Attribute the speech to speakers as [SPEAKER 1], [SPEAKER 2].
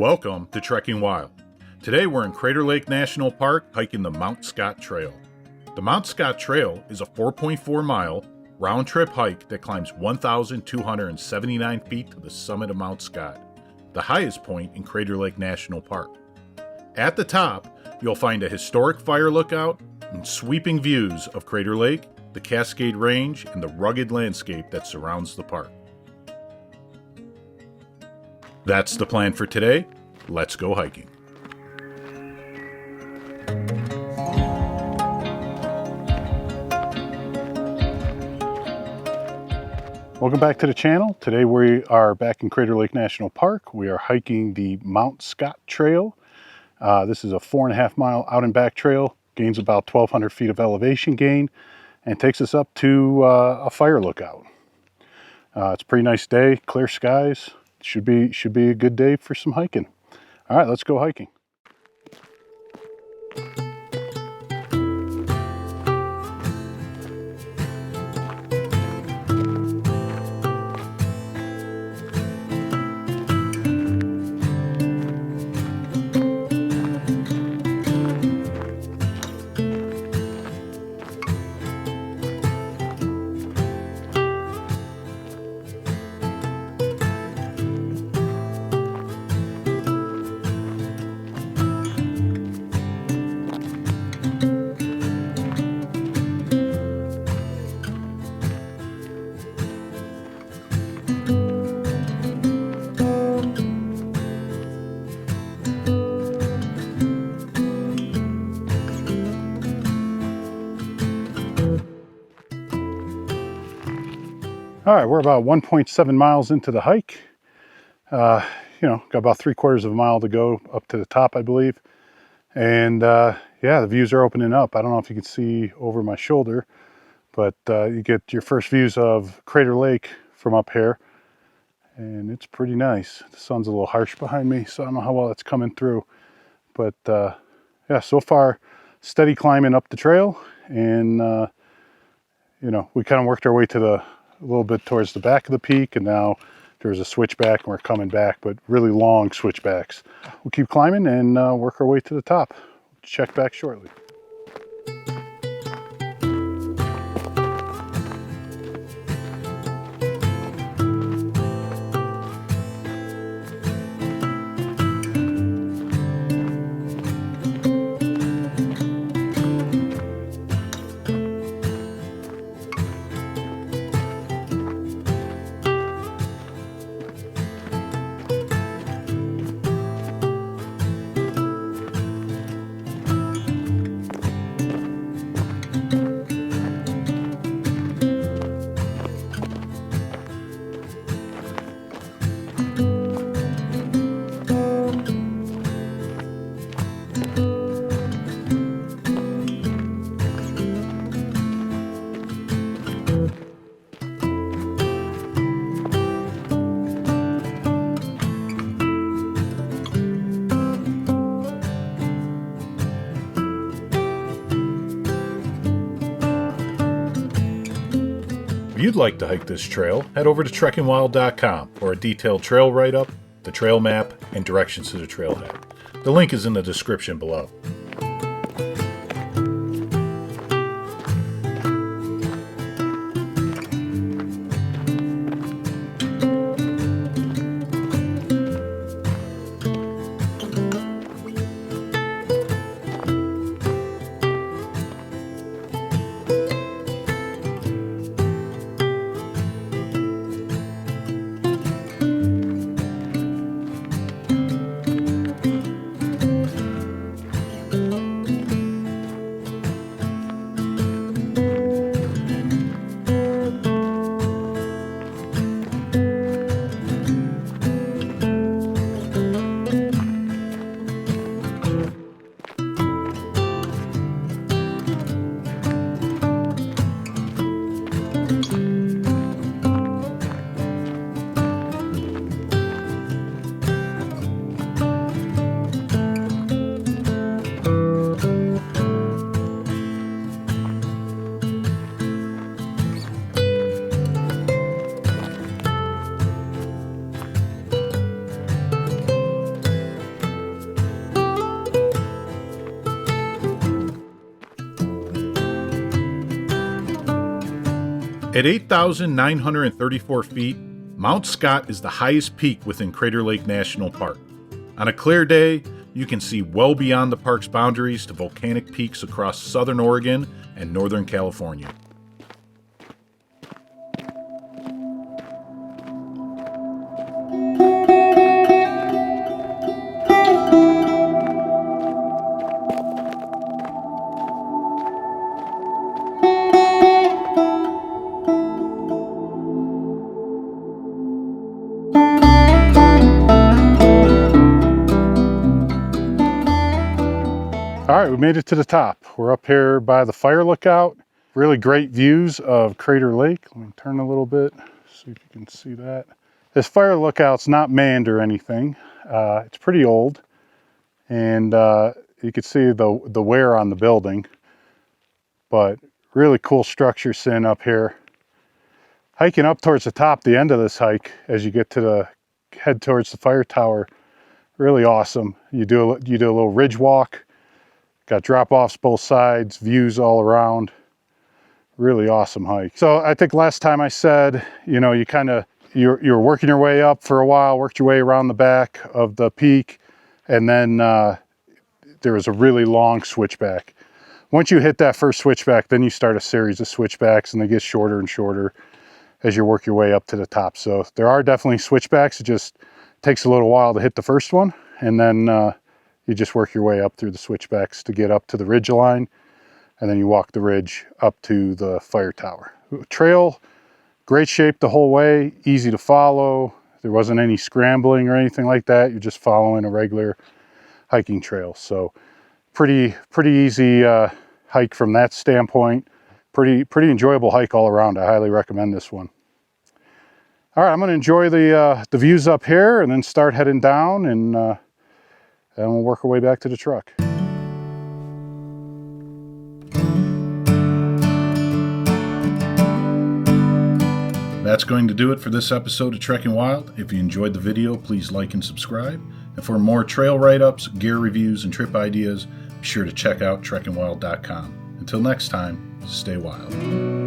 [SPEAKER 1] Welcome to Trekking Wild. Today we're in Crater Lake National Park hiking the Mount Scott Trail. The Mount Scott Trail is a 4.4 mile round-trip hike that climbs 1,279 feet to the summit of Mount Scott, the highest point in Crater Lake National Park. At the top, you'll find a historic fire lookout and sweeping views of Crater Lake, the Cascade Range, and the rugged landscape that surrounds the park. That's the plan for today. Let's go hiking. Welcome back to the channel. Today we are back in Crater Lake National Park. We are hiking the Mount Scott Trail. This is a 4.5 mile out and back trail, gains about 1,200 feet of elevation gain, and takes us up to a fire lookout. It's a pretty nice day, clear skies. Should be a good day for some hiking. All right, let's go hiking. All right, we're about 1.7 miles into the hike. Got about 3/4 of a mile to go up to the top, I believe. And yeah, the views are opening up. I don't know if you can see over my shoulder, but you get your first views of Crater Lake from up here. And it's pretty nice. The sun's a little harsh behind me, so I don't know how well it's coming through. But yeah, so far, steady climbing up the trail. And, we kind of worked our way to a little bit towards the back of the peak, and now there's a switchback and we're coming back, but really long switchbacks. We'll keep climbing and work our way to the top. Check back shortly. If you'd like to hike this trail, head over to trekkingwild.com for a detailed trail write-up, the trail map, and directions to the trailhead. The link is in the description below.
[SPEAKER 2] At 8,934 feet, Mount Scott is the highest peak within Crater Lake National Park. On a clear day, you can see well beyond the park's boundaries to volcanic peaks across southern Oregon and northern California.
[SPEAKER 1] All right, we made it to the top. We're up here by the fire lookout. Really great views of Crater Lake. Let me turn a little bit, see if you can see that. This fire lookout's not manned or anything. It's pretty old, and you can see the wear on the building, but really cool structure sitting up here. Hiking up towards the top, the end of this hike, as you get to head towards the fire tower, really awesome. You do a little ridge walk. Got drop-offs both sides, views all around. Really awesome hike. So I think last time I said, you know, you're working your way up for a while, worked your way around the back of the peak, and then there was a really long switchback. Once you hit that first switchback, then you start a series of switchbacks, and they get shorter and shorter as you work your way up to the top. So there are definitely switchbacks. It just takes a little while to hit the first one, and then you just work your way up through the switchbacks to get up to the ridgeline, and then you walk the ridge up to the fire tower. Trail, great shape the whole way, easy to follow. There wasn't any scrambling or anything like that. You're just following a regular hiking trail. So pretty easy hike from that standpoint. Pretty enjoyable hike all around. I highly recommend this one. All right, I'm gonna enjoy the views up here and then start heading down, and we'll work our way back to the truck.
[SPEAKER 2] That's going to do it for this episode of Trekking Wild. If you enjoyed the video, please like and subscribe. And for more trail write-ups, gear reviews, and trip ideas, be sure to check out trekkingwild.com. Until next time, stay wild.